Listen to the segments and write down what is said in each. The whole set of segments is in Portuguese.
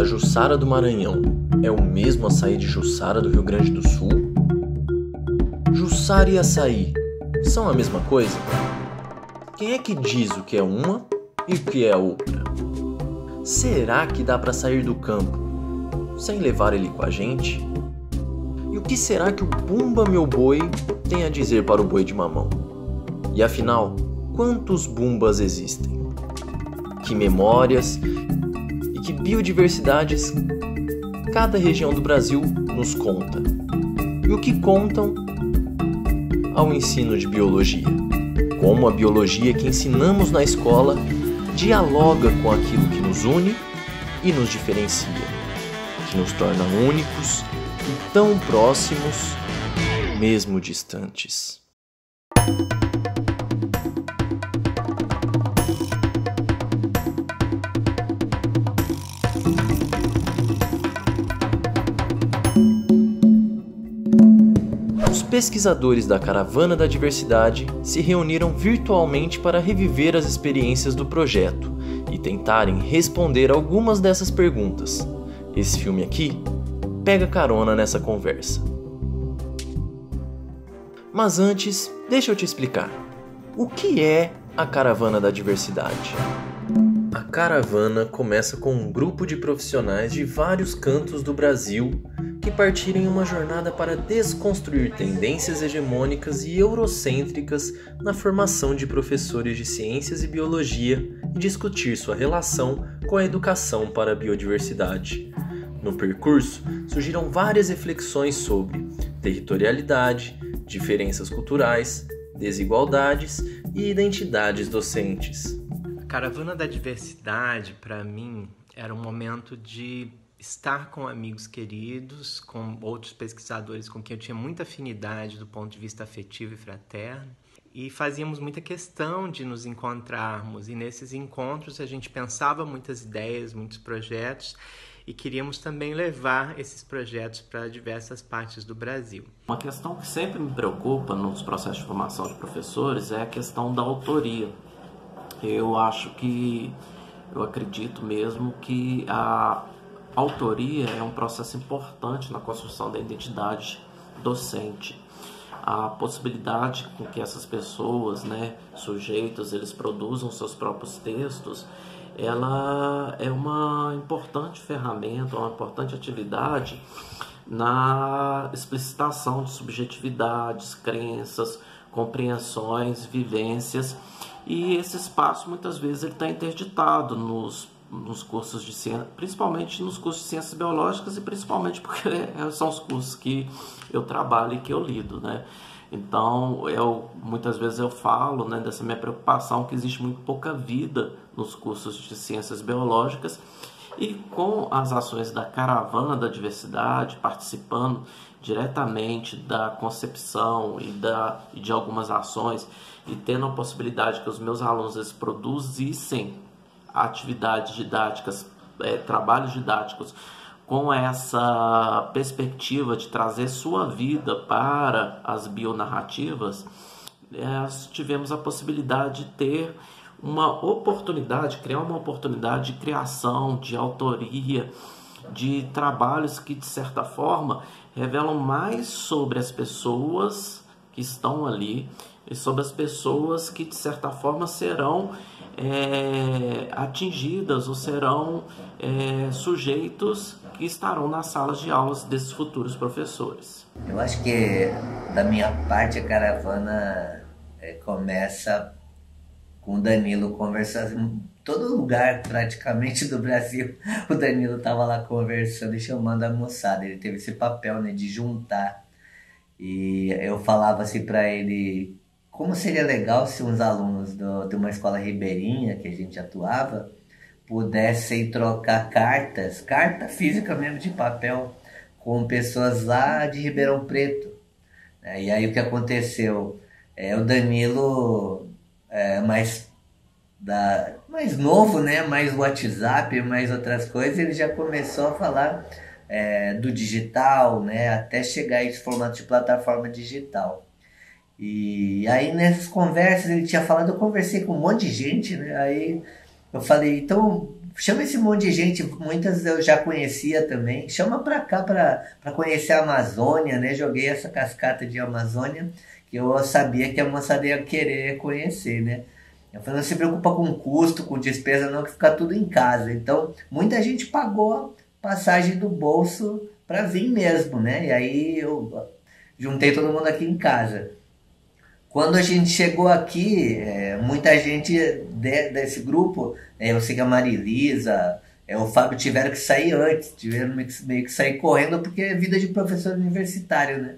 da Jussara do Maranhão é o mesmo açaí de Jussara do Rio Grande do Sul? Jussara e açaí são a mesma coisa? Quem é que diz o que é uma e o que é a outra? Será que dá para sair do campo sem levar ele com a gente? E o que será que o Bumba Meu Boi tem a dizer para o boi de mamão? E afinal, quantos Bumbas existem? Que memórias e que biodiversidades cada região do Brasil nos conta? E o que contam ao ensino de biologia? Como a biologia que ensinamos na escola dialoga com aquilo que nos une e nos diferencia, que nos torna únicos e tão próximos, mesmo distantes. Os pesquisadores da Caravana da Diversidade se reuniram virtualmente para reviver as experiências do projeto e tentarem responder algumas dessas perguntas. Esse filme aqui pega carona nessa conversa. Mas antes, deixa eu te explicar. O que é a Caravana da Diversidade? A caravana começa com um grupo de profissionais de vários cantos do Brasil que partiram em uma jornada para desconstruir tendências hegemônicas e eurocêntricas na formação de professores de ciências e biologia e discutir sua relação com a educação para a biodiversidade. No percurso, surgiram várias reflexões sobre territorialidade, diferenças culturais, desigualdades e identidades docentes. A Caravana da Diversidade, para mim, era um momento de estar com amigos queridos, com outros pesquisadores com quem eu tinha muita afinidade do ponto de vista afetivo e fraterno, e fazíamos muita questão de nos encontrarmos, e nesses encontros a gente pensava muitas ideias, muitos projetos, e queríamos também levar esses projetos para diversas partes do Brasil. Uma questão que sempre me preocupa nos processos de formação de professores é a questão da autoria. Eu acredito mesmo que a autoria é um processo importante na construção da identidade docente. A possibilidade com que essas pessoas, sujeitos, eles produzam seus próprios textos, ela é uma importante ferramenta, uma importante atividade na explicitação de subjetividades, crenças, compreensões, vivências, e esse espaço muitas vezes ele está interditado nos cursos de ciência, principalmente nos cursos de ciências biológicas, e principalmente porque são os cursos que eu trabalho e que eu lido, Então, muitas vezes eu falo dessa minha preocupação que existe muito pouca vida nos cursos de ciências biológicas, e com as ações da Caravana da Diversidade, participando diretamente da concepção e de algumas ações, e tendo a possibilidade que os meus alunos eles produzissem atividades didáticas, trabalhos didáticos, com essa perspectiva de trazer sua vida para as bionarrativas, tivemos a possibilidade de ter uma oportunidade, criar uma oportunidade de criação, de autoria, de trabalhos que, de certa forma, revelam mais sobre as pessoas que estão ali e sobre as pessoas que, de certa forma, serão atingidas ou serão sujeitos que estarão nas salas de aulas desses futuros professores. Eu acho que, da minha parte, a caravana começa com o Danilo conversando em todo lugar, praticamente, do Brasil. O Danilo estava lá conversando e chamando a moçada. Ele teve esse papel de juntar. E eu falava assim para ele, como seria legal se uns alunos de uma escola ribeirinha que a gente atuava pudessem trocar carta física mesmo de papel, com pessoas lá de Ribeirão Preto. E aí o que aconteceu? O Danilo mais novo, mais WhatsApp, mais outras coisas, ele já começou a falar do digital, até chegar a esse formato de plataforma digital. E aí nessas conversas ele tinha falado, eu conversei com um monte de gente, aí eu falei, então chama esse monte de gente, muitas eu já conhecia também, chama pra cá pra conhecer a Amazônia, né? Joguei essa cascata de Amazônia, que eu sabia que a moçada ia querer conhecer, né? Eu falei, não se preocupa com custo, com despesa não, que fica tudo em casa. Então, muita gente pagou passagem do bolso para vir mesmo, né? E aí eu juntei todo mundo aqui em casa. Quando a gente chegou aqui, muita gente desse grupo, eu sei que a Marilisa, o Fábio tiveram que sair antes, tiveram meio que sair correndo, porque é vida de professor universitário, né?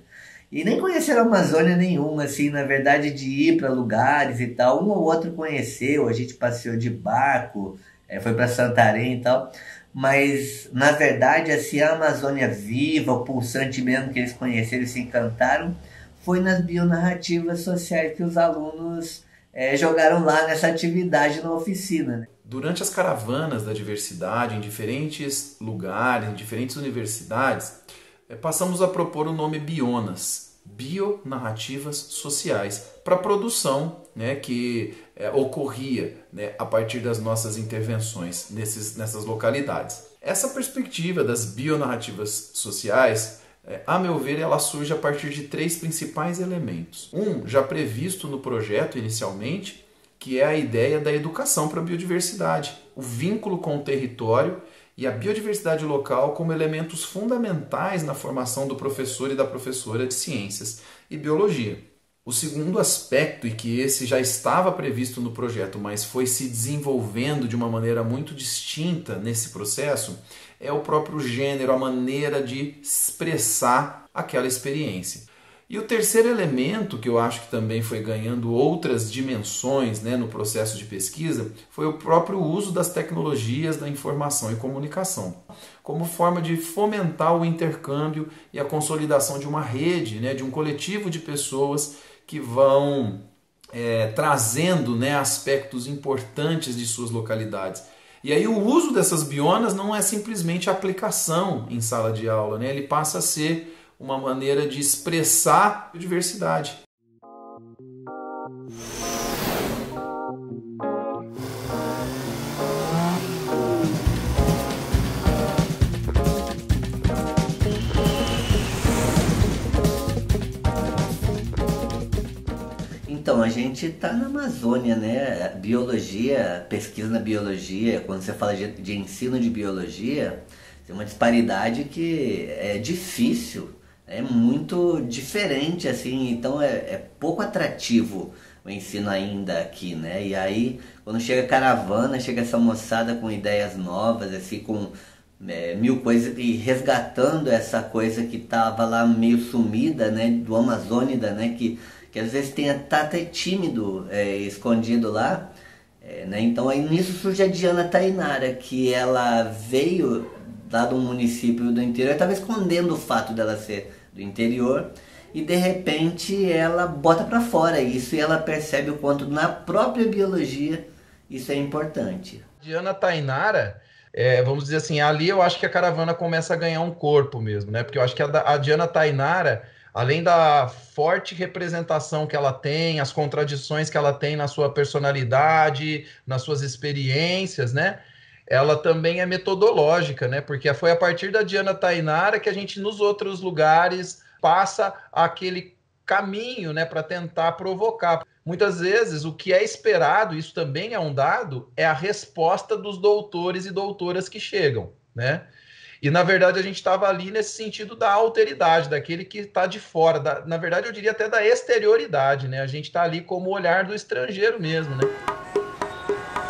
E nem conheceram a Amazônia nenhuma, assim, na verdade, de ir para lugares e tal. Um ou outro conheceu, a gente passeou de barco, foi para Santarém e tal. Mas, na verdade, assim, a Amazônia viva, o pulsante mesmo que eles conheceram e se encantaram, foi nas bionarrativas sociais que os alunos jogaram lá nessa atividade na oficina, né? Durante as caravanas da diversidade, em diferentes lugares, em diferentes universidades, passamos a propor o nome Bionas, Bionarrativas Sociais, para a produção, né, que ocorria, né, a partir das nossas intervenções nessas localidades. Essa perspectiva das bionarrativas sociais, a meu ver, ela surge a partir de 3 principais elementos. Um, já previsto no projeto inicialmente, que é a ideia da educação para a biodiversidade, o vínculo com o território e a biodiversidade local como elementos fundamentais na formação do professor e da professora de ciências e biologia. O segundo aspecto, e que esse já estava previsto no projeto, mas foi se desenvolvendo de uma maneira muito distinta nesse processo, é o próprio gênero, a maneira de expressar aquela experiência. E o terceiro elemento, que eu acho que também foi ganhando outras dimensões, né, no processo de pesquisa, foi o próprio uso das tecnologias da informação e comunicação, como forma de fomentar o intercâmbio e a consolidação de uma rede, né, de um coletivo de pessoas que vão trazendo, né, aspectos importantes de suas localidades. E aí o uso dessas bionas não é simplesmente aplicação em sala de aula, né? Ele passa a ser uma maneira de expressar a diversidade. Então, a gente está na Amazônia, né? Biologia, pesquisa na biologia, quando você fala de ensino de biologia, tem uma disparidade que é difícil, é muito diferente, assim, então é pouco atrativo o ensino ainda aqui, né? E aí, quando chega a caravana, chega essa moçada com ideias novas, assim, com mil coisas, e resgatando essa coisa que estava lá meio sumida, né? Do Amazônida, né? Que às vezes tá até tímido, escondido lá, né? Então aí nisso surge a Diana Tainara, que ela veio lá de um município do interior, estava escondendo o fato dela ser do interior, e de repente ela bota para fora isso, e ela percebe o quanto na própria biologia isso é importante. Diana Tainara, vamos dizer assim, ali eu acho que a caravana começa a ganhar um corpo mesmo, né? Porque eu acho que a Diana Tainara, além da forte representação que ela tem, as contradições que ela tem na sua personalidade, nas suas experiências, né? Ela também é metodológica, né? Porque foi a partir da Diana Tainara que a gente, nos outros lugares, passa aquele caminho, né, para tentar provocar. Muitas vezes, o que é esperado, isso também é um dado, é a resposta dos doutores e doutoras que chegam, né? E, na verdade, a gente estava ali nesse sentido da alteridade, daquele que está de fora, na verdade, eu diria até da exterioridade, né? A gente está ali como o olhar do estrangeiro mesmo, né?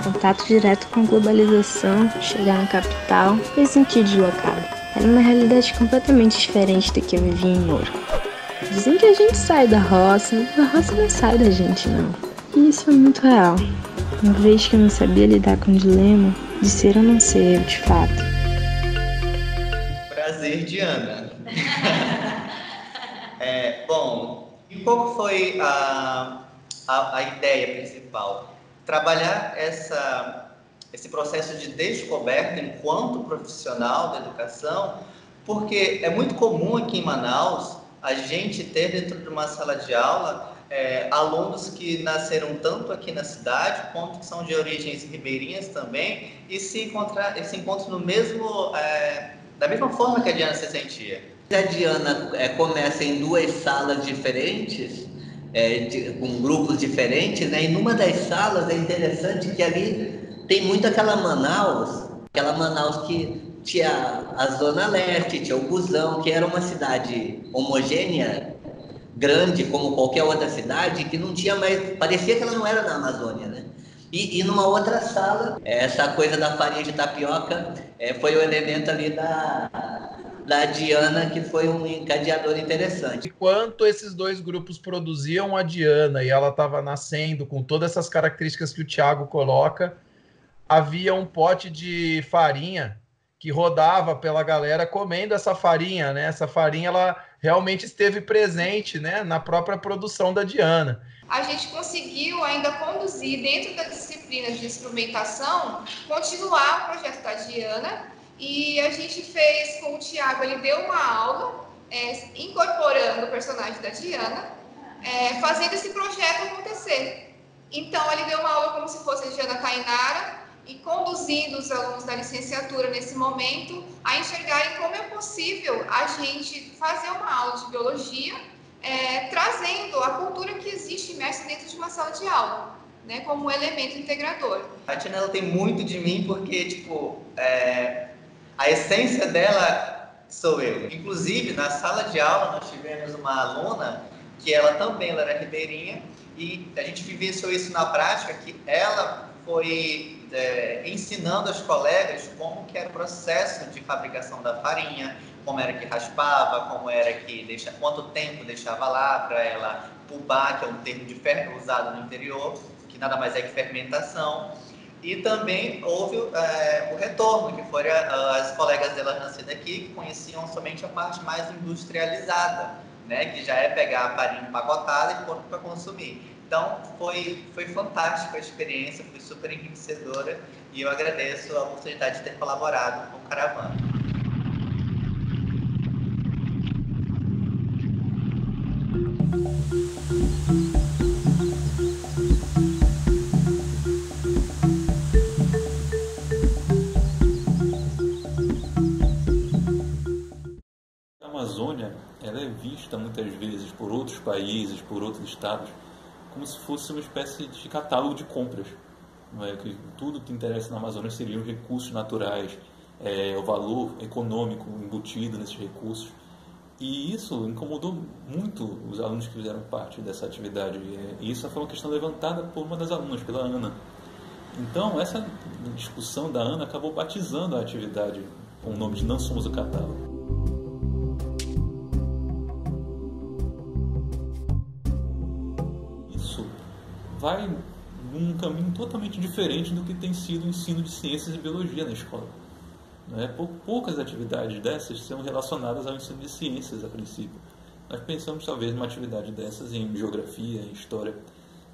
Contato direto com a globalização, chegar na capital, me sentir deslocado. Era uma realidade completamente diferente do que eu vivia em Moura. Dizem que a gente sai da roça, mas a roça não sai da gente, não. E isso é muito real. Uma vez que eu não sabia lidar com o dilema de ser ou não ser eu, de fato. Prazer, Diana. Bom, e qual foi a ideia principal? Trabalhar esse processo de descoberta enquanto profissional da educação, porque é muito comum aqui em Manaus a gente ter dentro de uma sala de aula alunos que nasceram tanto aqui na cidade, quanto que são de origens ribeirinhas também, e se encontram no mesmo, da mesma forma que a Diana se sentia. A Diana começa em 2 salas diferentes, com grupos diferentes, né? E numa das salas é interessante que ali tem muito aquela Manaus que tinha a Zona Leste, tinha o Busão, que era uma cidade homogênea, grande como qualquer outra cidade, que não tinha mais, parecia que ela não era na Amazônia, né? E numa outra sala, essa coisa da farinha de tapioca foi o elemento ali da Diana, que foi um encadeador interessante. Enquanto esses 2 grupos produziam a Diana e ela estava nascendo com todas essas características que o Thiago coloca, havia um pote de farinha que rodava pela galera comendo essa farinha, né? Essa farinha, ela realmente esteve presente, né, na própria produção da Diana. A gente conseguiu ainda conduzir dentro da disciplina de instrumentação, continuar o projeto da Diana, e a gente fez com o Thiago, ele deu uma aula incorporando o personagem da Diana, fazendo esse projeto acontecer. Então ele deu uma aula como se fosse a Diana Tainara, e conduzindo os alunos da licenciatura nesse momento a enxergarem como é possível a gente fazer uma aula de biologia trazendo a cultura que existe imersa dentro de uma sala de aula, né, como um elemento integrador. A Diana, ela tem muito de mim porque, tipo, a essência dela sou eu. Inclusive, na sala de aula, nós tivemos uma aluna que ela era ribeirinha, e a gente vivenciou isso na prática, que ela foi ensinando aos colegas como que era o processo de fabricação da farinha, como era que raspava, como era que quanto tempo deixava lá para ela pubar, que é um termo usado no interior, que nada mais é que fermentação. E também houve o retorno, que foram as colegas delas nascidas aqui, que conheciam somente a parte mais industrializada, né, que já é pegar a farinha empacotada e pôr para consumir. Então, foi fantástica a experiência, foi super enriquecedora, e eu agradeço a oportunidade de ter colaborado com o Caravana. A Amazônia, ela é vista muitas vezes por outros países, por outros estados, como se fosse uma espécie de catálogo de compras. Não é? Que tudo que interessa na Amazônia seriam os recursos naturais, o valor econômico embutido nesses recursos. E isso incomodou muito os alunos que fizeram parte dessa atividade. E isso foi uma questão levantada por uma das alunas, pela Ana. Então, essa discussão da Ana acabou batizando a atividade com o nome de Não Somos o Catálogo. Vai num caminho totalmente diferente do que tem sido o ensino de ciências e biologia na escola. Poucas atividades dessas são relacionadas ao ensino de ciências, a princípio. Nós pensamos, talvez, numa atividade dessas em geografia, em história,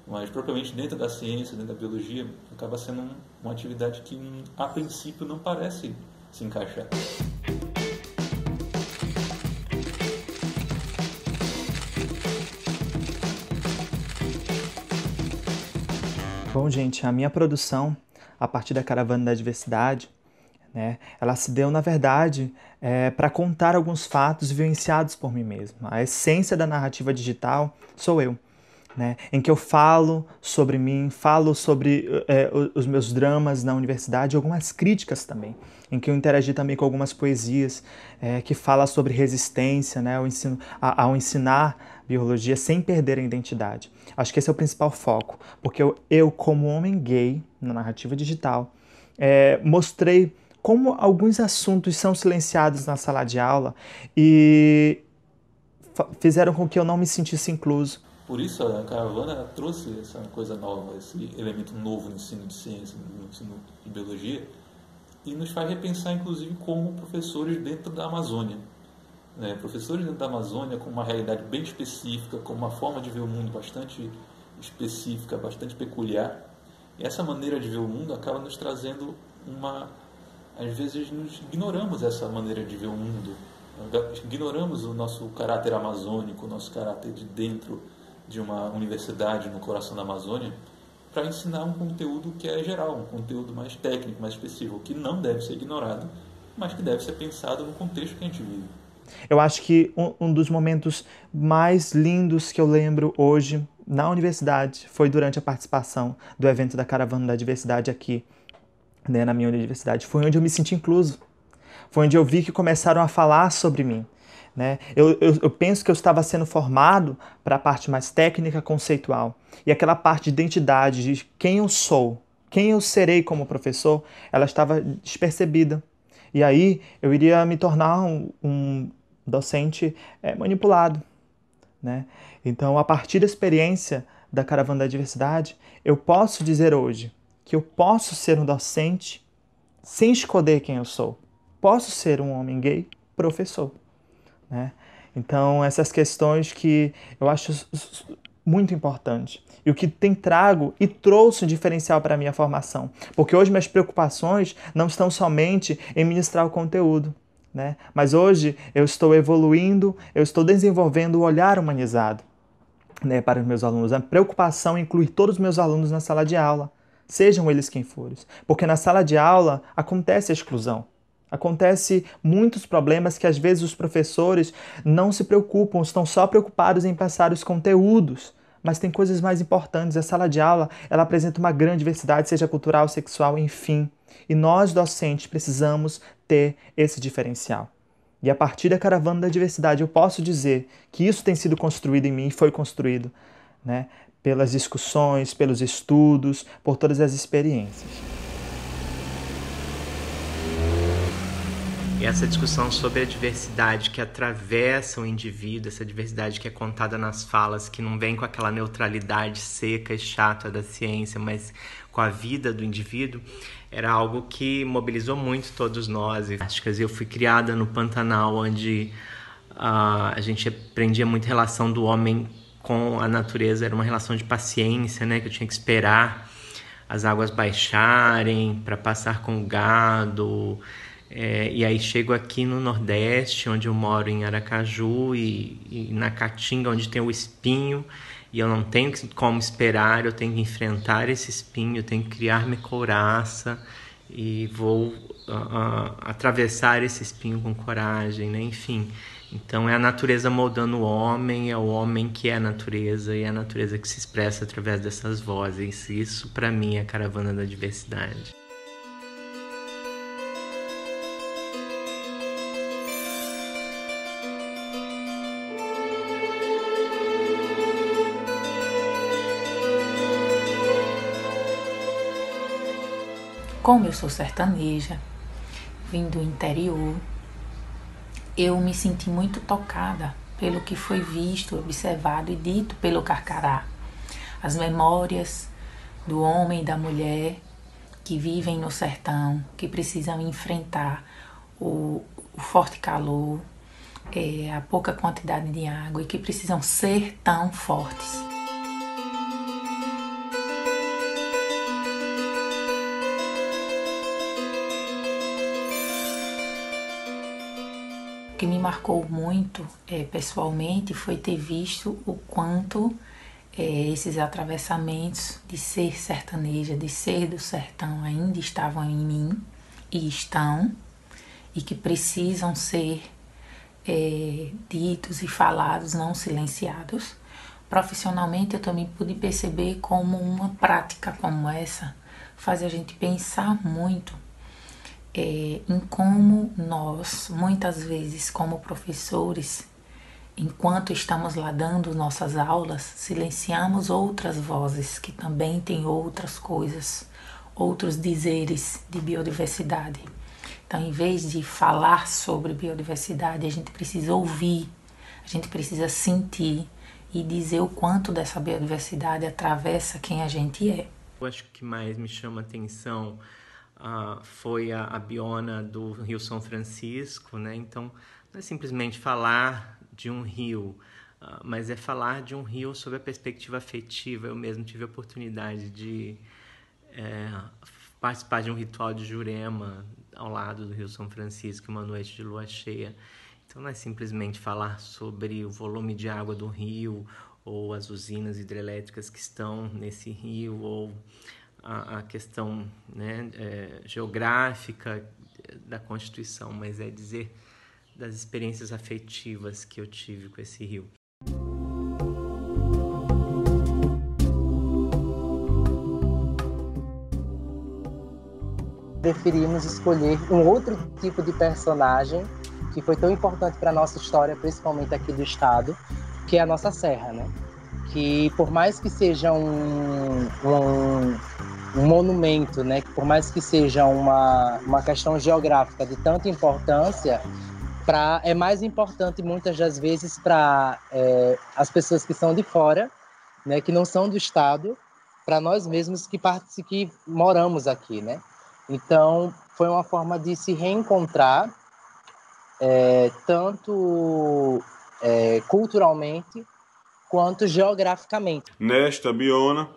mas propriamente dentro da ciência, dentro da biologia, acaba sendo uma atividade que, a princípio, não parece se encaixar. Bom, gente, a minha produção, a partir da Caravana da Diversidade, né, ela se deu, na verdade, para contar alguns fatos vivenciados por mim mesmo. A essência da narrativa digital sou eu, né, em que eu falo sobre mim, falo sobre os meus dramas na universidade, algumas críticas também, em que eu interagi também com algumas poesias que falam sobre resistência, né, ao ensinar biologia sem perder a identidade. Acho que esse é o principal foco, porque eu como homem gay, na narrativa digital, mostrei como alguns assuntos são silenciados na sala de aula e fizeram com que eu não me sentisse incluso. Por isso a Caravana trouxe essa coisa nova, esse elemento novo no ensino de ciência, no ensino de biologia, e nos faz repensar, inclusive, como professores dentro da Amazônia. Professores dentro da Amazônia com uma realidade bem específica, com uma forma de ver o mundo bastante específica, bastante peculiar. E essa maneira de ver o mundo acaba nos trazendo às vezes nos ignoramos essa maneira de ver o mundo, Ignoramos o nosso caráter amazônico, o nosso caráter de dentro de uma universidade no coração da Amazônia, para ensinar um conteúdo que é geral, um conteúdo mais técnico, mais específico, que não deve ser ignorado, mas que deve ser pensado no contexto que a gente vive. Eu acho que um dos momentos mais lindos que eu lembro hoje na universidade foi durante a participação do evento da Caravana da Diversidade aqui, né, na minha universidade. Foi onde eu me senti incluso. Foi onde eu vi que começaram a falar sobre mim. Né? Eu penso que eu estava sendo formado para a parte mais técnica, conceitual. E aquela parte de identidade, de quem eu sou, quem eu serei como professor, ela estava despercebida. E aí eu iria me tornar um docente manipulado. Né? Então, a partir da experiência da Caravana da Diversidade, eu posso dizer hoje que eu posso ser um docente sem esconder quem eu sou. Posso ser um homem gay professor. Né? Então, essas questões que eu acho muito importante. E o que tem trago e trouxe um diferencial para a minha formação. Porque hoje minhas preocupações não estão somente em ministrar o conteúdo. Né? Mas hoje eu estou evoluindo, eu estou desenvolvendo o olhar humanizado, né, para os meus alunos. A preocupação é incluir todos os meus alunos na sala de aula, sejam eles quem forem. Porque na sala de aula acontece a exclusão. Acontece muitos problemas que às vezes os professores não se preocupam, estão só preocupados em passar os conteúdos. Mas tem coisas mais importantes. A sala de aula, ela apresenta uma grande diversidade, seja cultural, sexual, enfim. E nós, docentes, precisamos ter esse diferencial. E a partir da Caravana da Diversidade, eu posso dizer que isso tem sido construído em mim, foi construído, né, pelas discussões, pelos estudos, por todas as experiências. E essa discussão sobre a diversidade que atravessa o indivíduo, essa diversidade que é contada nas falas, que não vem com aquela neutralidade seca e chata da ciência, mas com a vida do indivíduo, era algo que mobilizou muito todos nós. Eu fui criada no Pantanal, onde a gente aprendia muito a relação do homem com a natureza, era uma relação de paciência, né? Que eu tinha que esperar as águas baixarem para passar com o gado. E aí chego aqui no Nordeste, onde eu moro em Aracaju e na Caatinga, onde tem o espinho, e eu não tenho como esperar, eu tenho que enfrentar esse espinho, eu tenho que criar minha couraça e vou atravessar esse espinho com coragem, né? Enfim, então é a natureza moldando o homem, é o homem que é a natureza e é a natureza que se expressa através dessas vozes. Isso, para mim, é a Caravana da Diversidade. Como eu sou sertaneja, vim do interior, eu me senti muito tocada pelo que foi visto, observado e dito pelo Carcará. As memórias do homem e da mulher que vivem no sertão, que precisam enfrentar o forte calor, a pouca quantidade de água e que precisam ser tão fortes. O que me marcou muito pessoalmente foi ter visto o quanto esses atravessamentos de ser sertaneja, de ser do sertão ainda estavam em mim e estão, e que precisam ser ditos e falados, não silenciados. Profissionalmente eu também pude perceber como uma prática como essa faz a gente pensar muito em como nós, muitas vezes como professores, enquanto estamos lá dando nossas aulas, silenciamos outras vozes que também têm outras coisas, outros dizeres de biodiversidade. Então, em vez de falar sobre biodiversidade, a gente precisa ouvir, a gente precisa sentir e dizer o quanto dessa biodiversidade atravessa quem a gente é. Eu acho que o que mais me chama a atenção foi a biona do Rio São Francisco, né? Então, não é simplesmente falar de um rio, mas é falar de um rio sob a perspectiva afetiva. Eu mesmo tive a oportunidade de participar de um ritual de Jurema ao lado do Rio São Francisco, uma noite de lua cheia. Então não é simplesmente falar sobre o volume de água do rio ou as usinas hidrelétricas que estão nesse rio ou a questão, né, geográfica da Constituição, mas é dizer das experiências afetivas que eu tive com esse rio. Preferimos escolher um outro tipo de personagem que foi tão importante para a nossa história, principalmente aqui do estado, que é a nossa serra, né? Que por mais que seja um monumento, né? Que por mais que seja uma questão geográfica de tanta importância, é mais importante muitas das vezes para as pessoas que são de fora, né? Que não são do estado, para nós mesmos que moramos aqui, né? Então, foi uma forma de se reencontrar, tanto culturalmente quanto geograficamente. Nesta biona,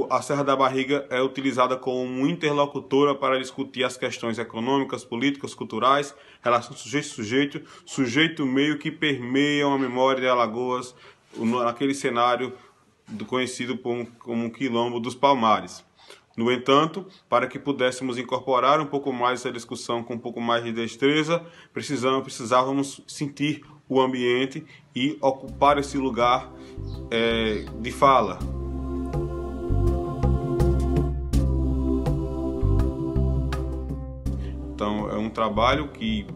a Serra da Barriga é utilizada como interlocutora para discutir as questões econômicas, políticas, culturais, relação sujeito-sujeito, sujeito-meio que permeiam a memória de Alagoas naquele cenário conhecido como Quilombo dos Palmares. No entanto, para que pudéssemos incorporar um pouco mais essa discussão com um pouco mais de destreza, precisávamos sentir o ambiente e ocupar esse lugar de fala. Então, é um trabalho que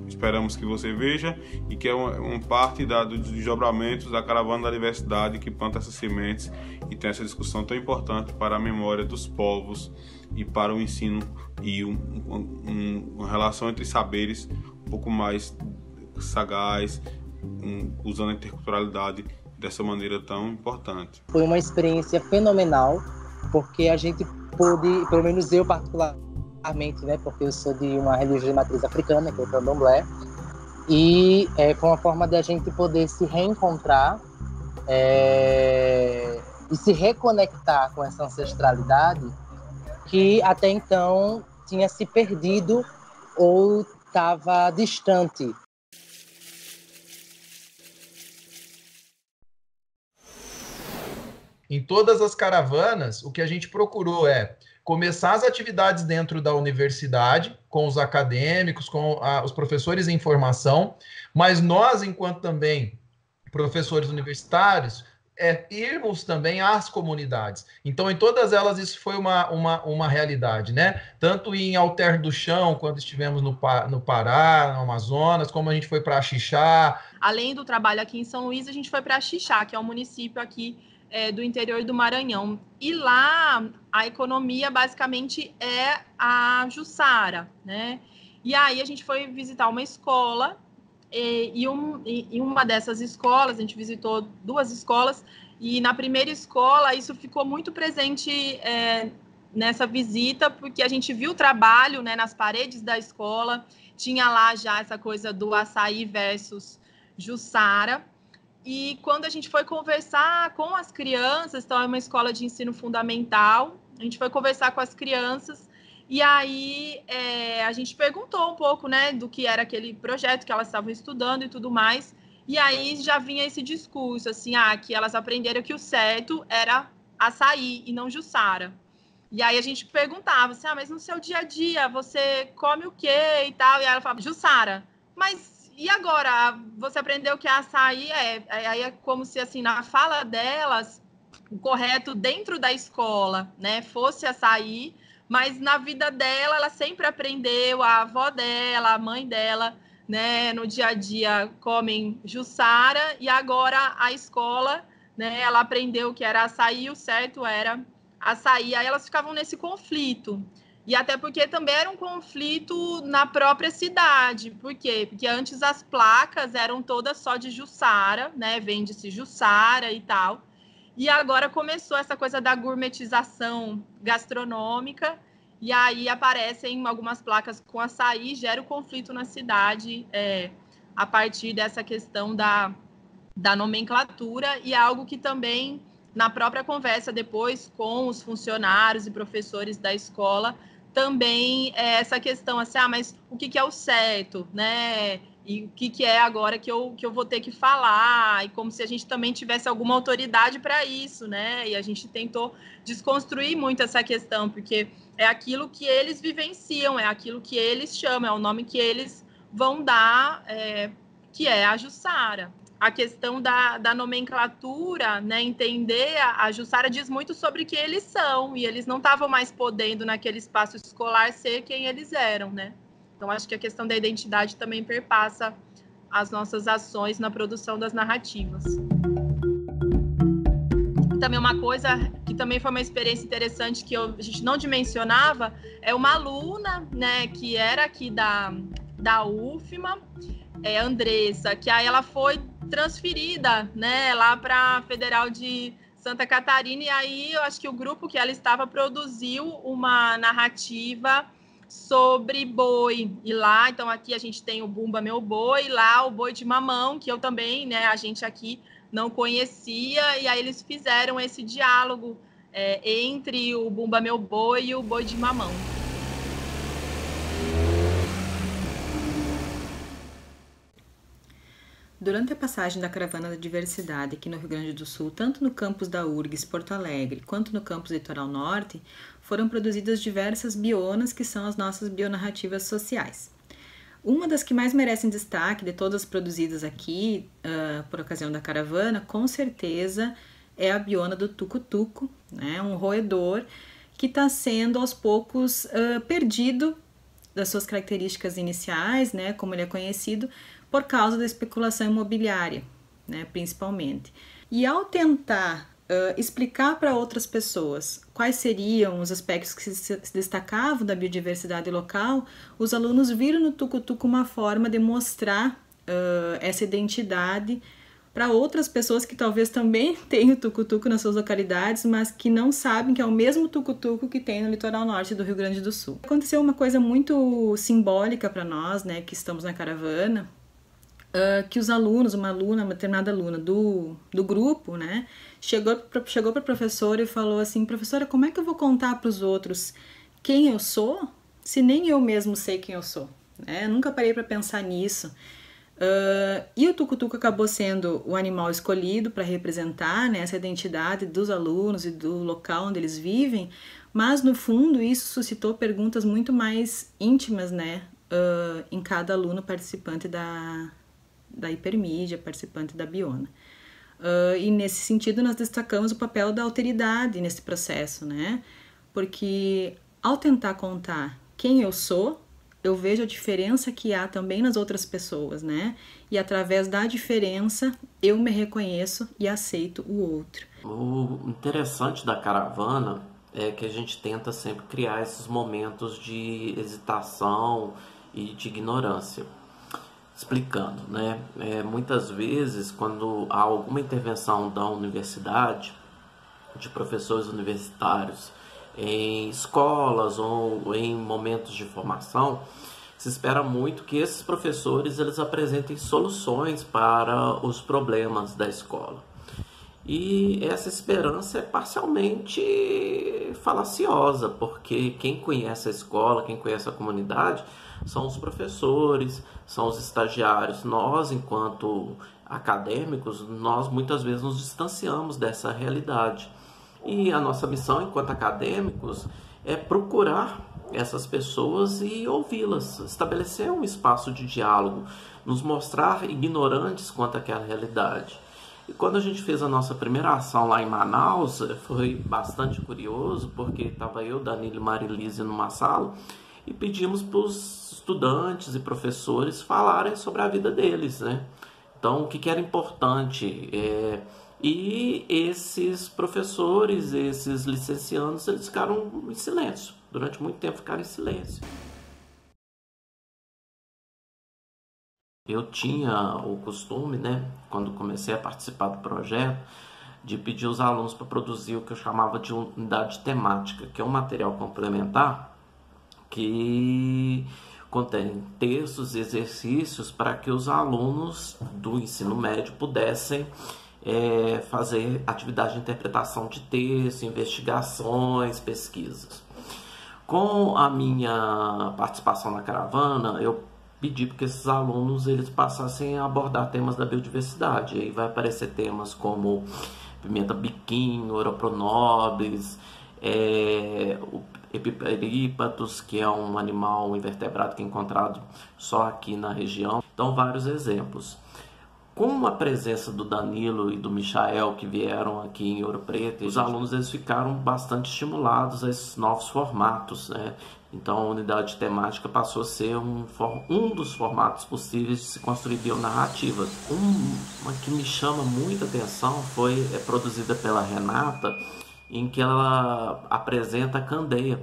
esperamos que você veja e que é uma parte dos desdobramentos da Caravana da Diversidade que planta essas sementes e tem essa discussão tão importante para a memória dos povos e para o ensino e uma relação entre saberes um pouco mais sagaz, usando a interculturalidade dessa maneira tão importante. Foi uma experiência fenomenal, porque a gente pôde, pelo menos eu particularmente, né, porque eu sou de uma religião de matriz africana, que é o candomblé, e foi uma forma de a gente poder se reencontrar e se reconectar com essa ancestralidade que até então tinha se perdido ou estava distante. Em todas as caravanas, o que a gente procurou é começar as atividades dentro da universidade, com os acadêmicos, com os professores em formação, mas nós, enquanto também professores universitários, irmos também às comunidades. Então, em todas elas, isso foi uma realidade, né? Tanto em Alter do Chão, quando estivemos no Pará, no Amazonas, como a gente foi para Xixá. Além do trabalho aqui em São Luís, a gente foi para Xixá, que é um município aqui do interior do Maranhão. E lá, a economia, basicamente, é a Jussara, né? E aí, a gente foi visitar uma escola, e uma dessas escolas, a gente visitou 2 escolas, e na primeira escola isso ficou muito presente nessa visita, porque a gente viu o trabalho, né, nas paredes da escola, tinha lá já essa coisa do açaí versus Jussara, e quando a gente foi conversar com as crianças, então é uma escola de ensino fundamental, a gente foi conversar com as crianças, e aí a gente perguntou um pouco, né, do que era aquele projeto que elas estavam estudando e tudo mais. E aí já vinha esse discurso, assim, que elas aprenderam que o certo era açaí e não Jussara. E aí a gente perguntava assim, mas no seu dia a dia você come o quê e tal? E ela falava, Jussara. Mas e agora? Você aprendeu que açaí aí é como se, assim, na fala delas, o correto dentro da escola, né, fosse açaí, mas na vida dela, ela sempre aprendeu, a avó dela, a mãe dela, né, no dia a dia comem Jussara, e agora a escola, né, ela aprendeu que era açaí, o certo era açaí. Aí elas ficavam nesse conflito. E até porque também era um conflito na própria cidade. Por quê? Porque antes as placas eram todas só de Jussara, né, vende-se Jussara e tal. E agora começou essa coisa da gourmetização gastronômica, e aí aparecem algumas placas com açaí, gera o conflito na cidade a partir dessa questão da nomenclatura, e é algo que também, na própria conversa depois com os funcionários e professores da escola, também é essa questão assim, mas o que é o certo, né? E o que é agora que eu vou ter que falar, e como se a gente também tivesse alguma autoridade para isso, né? E a gente tentou desconstruir muito essa questão, porque é aquilo que eles vivenciam, é aquilo que eles chamam, é o nome que eles vão dar, que é a Jussara. A questão da nomenclatura, né, entender, a Jussara diz muito sobre quem eles são, e eles não estavam mais podendo, naquele espaço escolar, ser quem eles eram, né? Então, acho que a questão da identidade também perpassa as nossas ações na produção das narrativas. Também uma coisa que também foi uma experiência interessante que a gente não dimensionava, é uma aluna, né, que era aqui da UFMA, Andressa, que aí ela foi transferida, né, lá para a Federal de Santa Catarina, e aí eu acho que o grupo que ela estava produziu uma narrativa sobre boi, e lá, então aqui a gente tem o Bumba Meu Boi, lá o Boi de Mamão, que eu também, né, a gente aqui não conhecia, e aí eles fizeram esse diálogo entre o Bumba Meu Boi e o Boi de Mamão. Durante a passagem da Caravana da Diversidade aqui no Rio Grande do Sul, tanto no campus da URGS Porto Alegre, quanto no campus Litoral Norte, foram produzidas diversas bionas, que são as nossas bionarrativas sociais. Uma das que mais merecem destaque de todas produzidas aqui, por ocasião da caravana, com certeza é a biona do tucutuco, né? Um roedor que está sendo aos poucos perdido das suas características iniciais, né? Como ele é conhecido, por causa da especulação imobiliária, né, principalmente. E ao tentar explicar para outras pessoas quais seriam os aspectos que se destacavam da biodiversidade local, os alunos viram no tucutuco uma forma de mostrar essa identidade para outras pessoas que talvez também tenham tucutuco nas suas localidades, mas que não sabem que é o mesmo tucutuco que tem no litoral norte do Rio Grande do Sul. Aconteceu uma coisa muito simbólica para nós, né, que estamos na caravana, que os alunos, uma determinada aluna do grupo, né, chegou para a professora e falou assim: professora, como é que eu vou contar para os outros quem eu sou, se nem eu mesmo sei quem eu sou? Eu nunca parei para pensar nisso. E o tucutuco acabou sendo o animal escolhido para representar, né, essa identidade dos alunos e do local onde eles vivem, mas no fundo isso suscitou perguntas muito mais íntimas, né, em cada aluno participante da hipermídia, participante da biona. E nesse sentido nós destacamos o papel da alteridade nesse processo, né? Porque ao tentar contar quem eu sou, eu vejo a diferença que há também nas outras pessoas, né? E através da diferença eu me reconheço e aceito o outro. O interessante da caravana é que a gente tenta sempre criar esses momentos de hesitação e de ignorância. Explicando, né? Muitas vezes, quando há alguma intervenção da universidade, de professores universitários, em escolas ou em momentos de formação, se espera muito que esses professores eles apresentem soluções para os problemas da escola. E essa esperança é parcialmente falaciosa, porque quem conhece a escola, quem conhece a comunidade, são os professores, são os estagiários. Nós, enquanto acadêmicos, nós muitas vezes nos distanciamos dessa realidade. E a nossa missão, enquanto acadêmicos, é procurar essas pessoas e ouvi-las, estabelecer um espaço de diálogo, nos mostrar ignorantes quanto àquela realidade. E quando a gente fez a nossa primeira ação lá em Manaus, foi bastante curioso, porque estava eu, Danilo e Marilise numa sala, e pedimos para os estudantes e professores falarem sobre a vida deles, né? Então, o que era importante? E esses professores, esses licenciados, eles ficaram em silêncio. Durante muito tempo ficaram em silêncio. Eu tinha o costume, né, quando comecei a participar do projeto, de pedir aos alunos para produzir o que eu chamava de unidade temática, que é um material complementar que contém textos e exercícios para que os alunos do ensino médio pudessem fazer atividade de interpretação de texto, investigações, pesquisas. Com a minha participação na caravana, eu pedir para que esses alunos eles passassem a abordar temas da biodiversidade. E aí vai aparecer temas como pimenta biquinho, Oropronobis, o Epiperípatos, que é um animal invertebrado que é encontrado só aqui na região. Então, vários exemplos. Com a presença do Danilo e do Michael, que vieram aqui em Ouro Preto, os alunos eles ficaram bastante estimulados a esses novos formatos, né? Então, a unidade temática passou a ser um dos formatos possíveis de se construir bionarrativas. Uma que me chama muita atenção é produzida pela Renata, em que ela apresenta a candeia.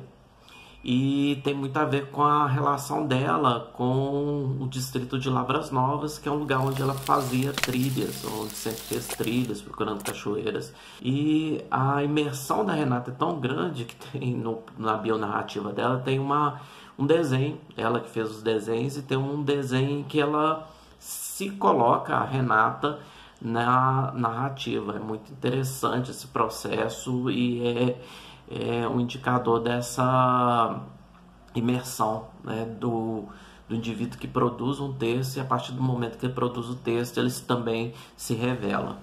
E tem muito a ver com a relação dela com o distrito de Lavras Novas, que é um lugar onde ela fazia trilhas, onde sempre fez trilhas, procurando cachoeiras. E a imersão da Renata é tão grande que tem na bionarrativa dela tem um desenho, ela que fez os desenhos, e tem um desenho em que ela se coloca, a Renata, na narrativa. É muito interessante esse processo e é um indicador dessa imersão, né, do indivíduo que produz um texto, e a partir do momento que ele produz o texto, ele também se revela.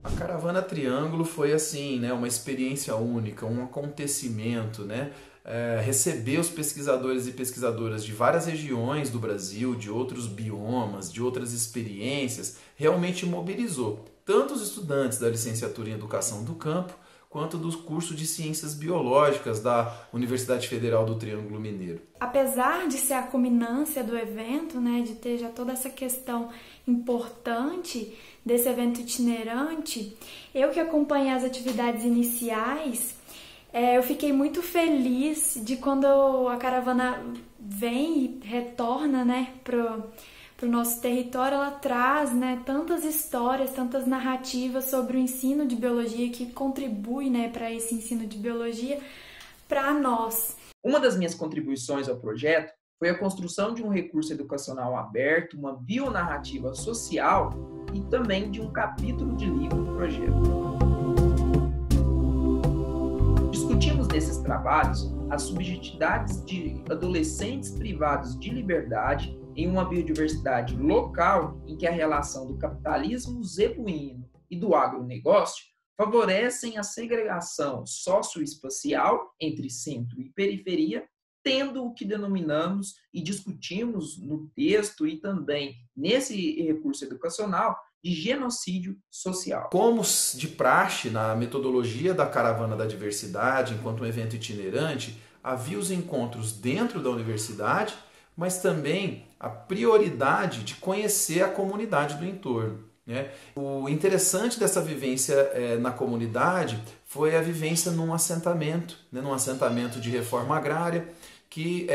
A Caravana Triângulo foi assim, né, uma experiência única, um acontecimento, né? Receber os pesquisadores e pesquisadoras de várias regiões do Brasil, de outros biomas, de outras experiências, realmente mobilizou tanto os estudantes da licenciatura em Educação do Campo, quanto do curso de Ciências Biológicas da Universidade Federal do Triângulo Mineiro. Apesar de ser a culminância do evento, né, de ter já toda essa questão importante desse evento itinerante, eu que acompanhei as atividades iniciais, eu fiquei muito feliz de quando a caravana vem e retorna, né, pro nosso território. Ela traz, né, tantas histórias, tantas narrativas sobre o ensino de biologia, que contribui, né, para esse ensino de biologia para nós. Uma das minhas contribuições ao projeto foi a construção de um recurso educacional aberto, uma bionarrativa social e também de um capítulo de livro do projeto. Discutimos nesses trabalhos as subjetividades de adolescentes privados de liberdade em uma biodiversidade local em que a relação do capitalismo zebuíno e do agronegócio favorecem a segregação socioespacial entre centro e periferia, tendo o que denominamos e discutimos no texto e também nesse recurso educacional de genocídio social. Como de praxe na metodologia da Caravana da Diversidade, enquanto um evento itinerante, havia os encontros dentro da universidade, mas também a prioridade de conhecer a comunidade do entorno, né? O interessante dessa vivência na comunidade foi a vivência num assentamento, né? Num assentamento de reforma agrária, que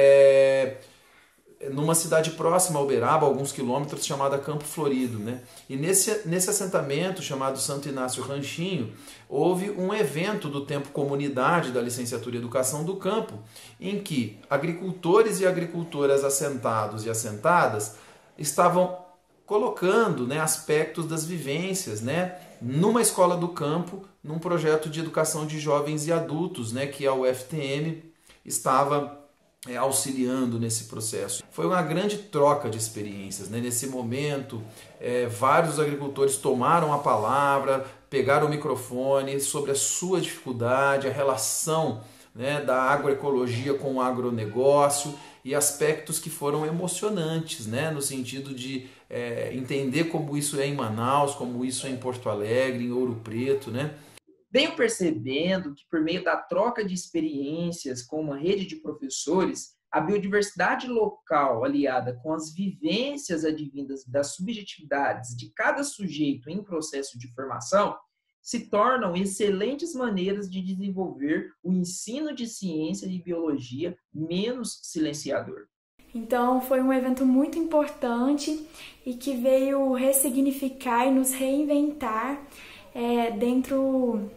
numa cidade próxima a Uberaba, alguns quilômetros, chamada Campo Florido, né? E nesse assentamento, chamado Santo Inácio Ranchinho, houve um evento do Tempo Comunidade da Licenciatura em Educação do Campo, em que agricultores e agricultoras assentados e assentadas estavam colocando, né, aspectos das vivências, né, numa escola do campo, num projeto de educação de jovens e adultos, né, que a UFTM estava auxiliando nesse processo. Foi uma grande troca de experiências, né? Nesse momento, vários agricultores tomaram a palavra, pegaram o microfone sobre a sua dificuldade, a relação, né, da agroecologia com o agronegócio e aspectos que foram emocionantes, né, no sentido de entender como isso é em Manaus, como isso é em Porto Alegre, em Ouro Preto, né? Venho percebendo que, por meio da troca de experiências com uma rede de professores, a biodiversidade local, aliada com as vivências advindas das subjetividades de cada sujeito em processo de formação, se tornam excelentes maneiras de desenvolver o ensino de ciência e biologia menos silenciador. Então, foi um evento muito importante e que veio ressignificar e nos reinventar dentro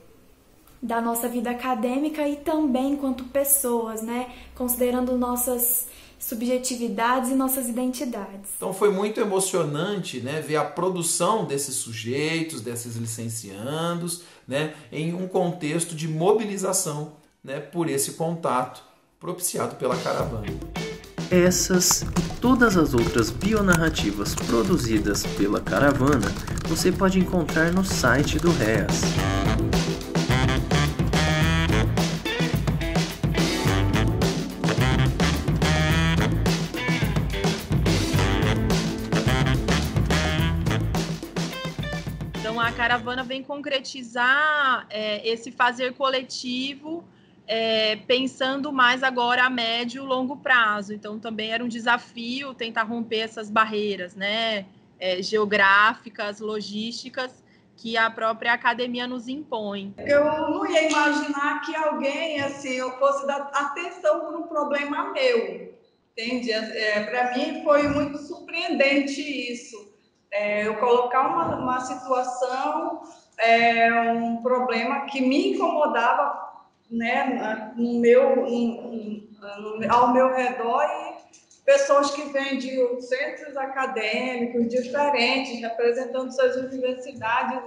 da nossa vida acadêmica e também enquanto pessoas, né? Considerando nossas subjetividades e nossas identidades. Então foi muito emocionante, né, ver a produção desses sujeitos, desses licenciandos, né, em um contexto de mobilização, né, por esse contato, propiciado pela caravana. Essas e todas as outras bionarrativas produzidas pela caravana você pode encontrar no site do REAS. Então a caravana vem concretizar esse fazer coletivo, pensando mais agora a médio e longo prazo. Então também era um desafio tentar romper essas barreiras, né, geográficas, logísticas, que a própria academia nos impõe. Eu não ia imaginar que alguém, assim, eu fosse dar atenção para um problema meu, entende? Para mim foi muito surpreendente isso. Eu colocar uma situação, um problema que me incomodava, né, ao meu redor, e pessoas que vêm de centros acadêmicos diferentes, representando suas universidades,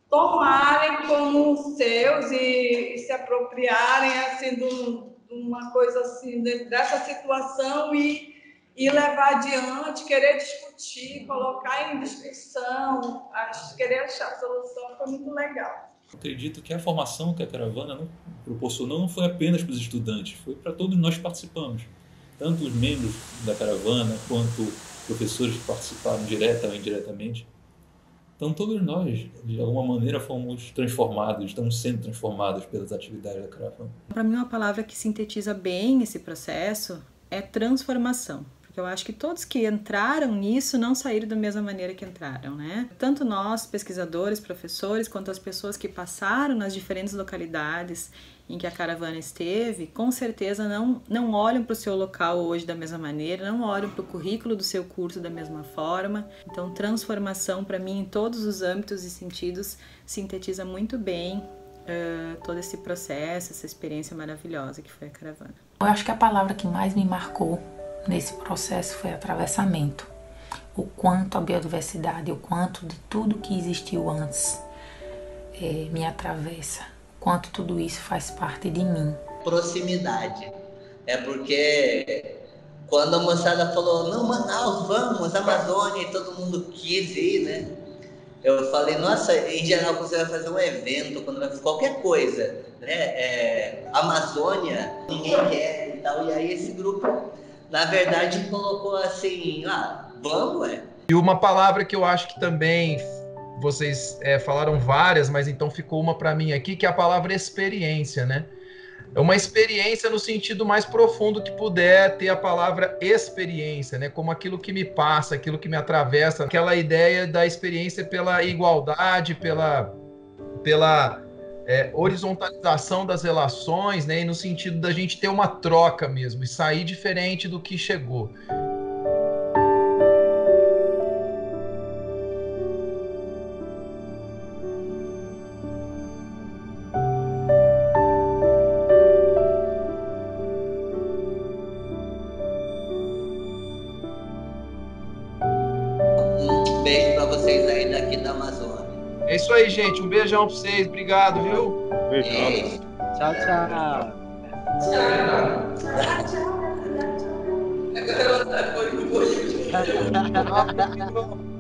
tomarem como seus e se apropriarem assim, de uma coisa assim, dessa situação e levar adiante, querer discutir, colocar em discussão, querer achar solução, foi muito legal. Acredito que a formação que a caravana proporcionou não foi apenas para os estudantes, foi para todos nós que participamos. Tanto os membros da caravana, quanto professores que participaram direta ou indiretamente. Então todos nós, de alguma maneira, fomos transformados, estamos sendo transformados pelas atividades da caravana. Para mim, uma palavra que sintetiza bem esse processo é transformação. Porque eu acho que todos que entraram nisso não saíram da mesma maneira que entraram, né? Tanto nós, pesquisadores, professores, quanto as pessoas que passaram nas diferentes localidades em que a caravana esteve, com certeza não olham para o seu local hoje da mesma maneira, não olham para o currículo do seu curso da mesma forma. Então, transformação, para mim, em todos os âmbitos e sentidos, sintetiza muito bem todo esse processo, essa experiência maravilhosa que foi a caravana. Eu acho que a palavra que mais me marcou nesse processo foi atravessamento. O quanto a biodiversidade, o quanto de tudo que existiu antes me atravessa, quanto tudo isso faz parte de mim. Proximidade. Porque quando a moçada falou, não, Manaus, vamos, Amazônia, e todo mundo quis ir, né? Eu falei, nossa, em geral, quando você vai fazer um evento, quando vai fazer qualquer coisa, né? Amazônia, ninguém quer e tal. E aí esse grupo, na verdade, colocou assim, vamos, E uma palavra que eu acho que também vocês falaram várias, mas então ficou uma para mim aqui, que é a palavra experiência, né? É uma experiência no sentido mais profundo que puder ter a palavra experiência, né? Como aquilo que me passa, aquilo que me atravessa, aquela ideia da experiência pela igualdade, pela horizontalização das relações, né? E no sentido da gente ter uma troca mesmo e sair diferente do que chegou. Beijo pra vocês aí daqui da Amazônia. É isso aí, gente. Um beijão pra vocês. Obrigado, viu? Beijão. Tchau, tchau. Tchau.